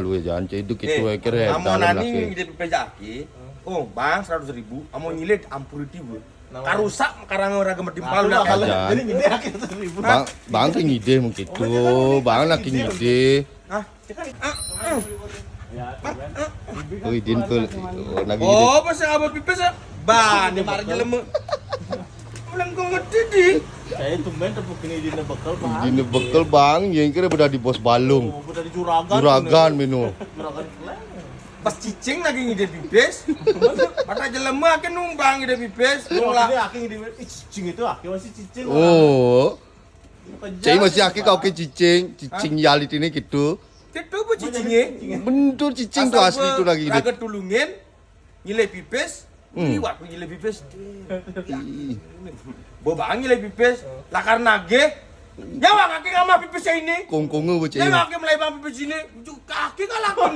Lu jangan itu gitu kira amo nani ngide pepejaki. Oh, bang 100.000, amo nyilet ampuriti bu. Karusak karang ora gemet dimpal lah. Jadi ngide akeh 100.000. Bang ki ngide mungkin tuh. Bang laki ngide. Hah? Oh, idin pul. Lagi ngide. Oh, pas abot pipes. Ban di marja lemu. Ulang kok ngerti di. Saya tumben tepuk ini idin bekal bang. Idin bekal bang, yang kira udah di bos balung. Oh, udah di juragan. Juragan menu. Juragan keren. Pas cicing lagi ngide pipes. Pada jelema akan numbang ngide pipes. Nunglah aki ngide cicing itu aki masih cicing. Oh. Cai masih aki kau ke cicing yalit ini gitu. Itu bu cicingnya. Bentuk cicing tuh asli tuh lagi ngide. Raga tulungin, nyile pipes. Liwat nyile pipes. Bobang nyile pipes. Lakar nage. Nyawa kaki ngama pipes ini. Kongkongu bocah ini. Nyawa kaki mulai bang pipes ini. Kaki kalah kan.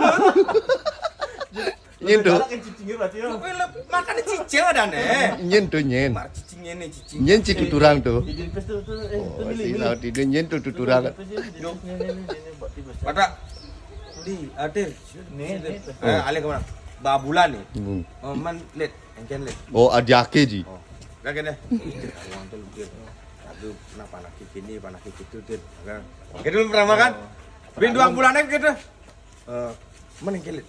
Nyen tuh. Cicingnya berarti ya. Makan cicing ada nih. Nyen tuh nyen. Mar cicingnya nih cicing. Nyen ci tuturang tuh. Idin pes tuh Oh, si laut ini nyen tuh tuturang. Pada di adir. Nih. Alih kemana? Babulan nih. Hmm. Man let, engken let. Oh, adiake ji. Oh, lagi deh. Uang tuh dia. Aduh, kenapa anak ini, anak itu dia. Kita belum pernah makan. Bin 2 bulan aja gitu. Mana engken let?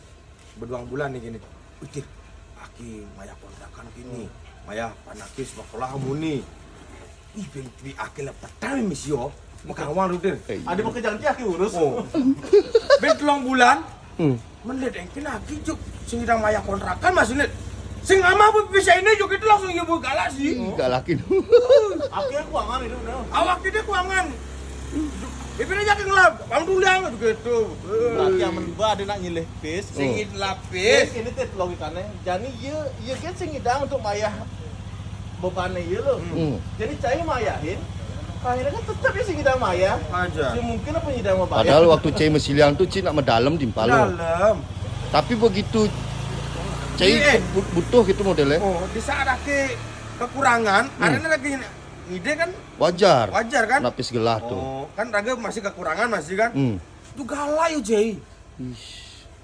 Berduang bulan nih gini. Utir, aki maya kontrakan gini. Maya panakis sekolah muni. Ih, bin aki lah pertama misio. Makan uang rutin. Ada mau kejangan aki urus. Oh. Ben 3 bulan. Menlet engkin aki juk sing idang maya kontrakan masih lihat. Sing ama bisa ini juk itu langsung ibu galak sih. Galakin. Aki kuangan itu nah. Awak kita kuangan. Bibirnya jadi ngelap, bang dulang gitu. Berarti aman ba ada nak nyileh pes. Sing lapis. Ini teh logikanya. Jadi iya kan sing idang untuk mayah bebannya iya loh. Jadi cai mayahin. Akhirnya kan tetap ya sing idang maya. Aja. Si mungkin apa idang mau bayar. Padahal waktu cai mesiliang tuh cina mendalam di Palu. Dalam. Tapi begitu cai butuh gitu modelnya. Oh, di saat aki kekurangan, karena lagi ide kan Wajar kan? Napis gelah tuh. Oh, kan raga masih kekurangan masih kan? Itu galau ya Jay.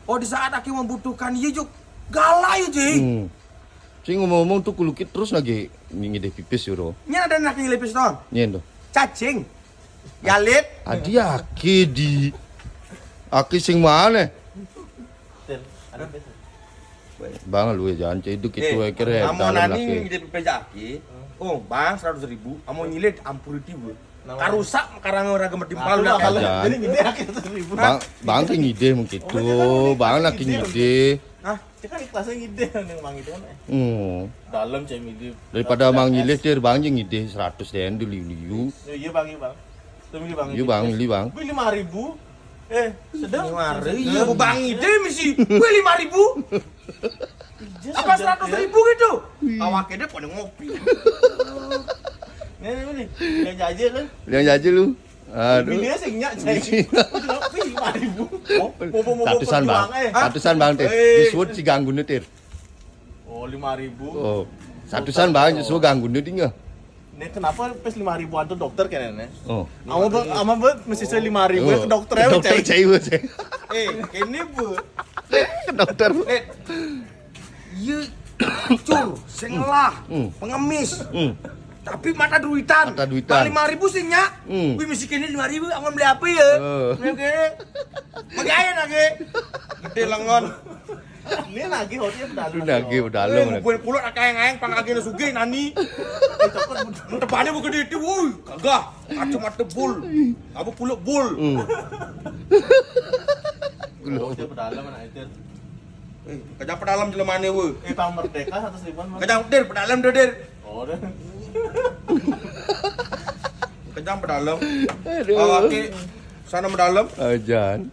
Oh, di saat aki membutuhkan iya juk galau ya Jay. Sing ngomong-ngomong tuh kulukit terus lagi ngide pipis yuro. Nya ada nak ngilepis non. Nyen tuh. Cacing. Yalit. Adi aki di aki sing mana? Ada pes. Bang lu jangan itu gitu kira amo dalam nani laki. ngide pepejaki. Oh, bang 100.000, amo nyilet ampuriti bu. Karusak karang ora gemet dimpal Nah, kan. jadi ngide aki 100.000. Bang ki ngide mungkin tuh. Bang laki ngide. Hah? Cek kan kelasnya ngide ning mang itu kan. Dalam cai ngide. Daripada Mang Nyilis dir Bang jeung ngide 100 den dulu. Iya bang, iya bang. Tunggu bang. Iya Bang, li Bang. Beli 5.000. Sedang. Iya, bu bang ide misi. Gue 5.000. Apa 100.000 gitu? Awaknya pada ngopi. Nih. Yang jajan kan. Yang jajan lu. Aduh. Bininya sing nyak cai. Kenapa 5.000? Ratusan Bang. Ratusan Bang teh. Disebut si ganggune tir. Oh, 5.000. Oh. Ratusan Bang justru ganggune tinggal. Nih kenapa pes 5.000-an tuh dokter kayaknya? Oh. Ama mesti saya 5.000 ke dokter ya Dokter cai we. Ini bu. Ke dokter. Let. Iya, cur, sengelah, pengemis. Tapi mata duitan. Mata duitan. 5.000 sih nyak. Wih misi kini 5.000, akan beli apa ya? Oke. Magaya nage. Gede lengon. Ini lagi hotnya pedalung. Nage pedalung. Gue pulut akayang-ayang pangagina suge nani. Depannya bukan di wuih, kagak. Kacamata bul. Apa pulut bul. Hotnya pedalung anak itu. Kejang pedalam jelemane we. Pang Merdeka 100.000-an. Kejang dir pedalam dir. Oh, dah. Kejang pedalam. Aduh. Awake sana pedalam. Ajan.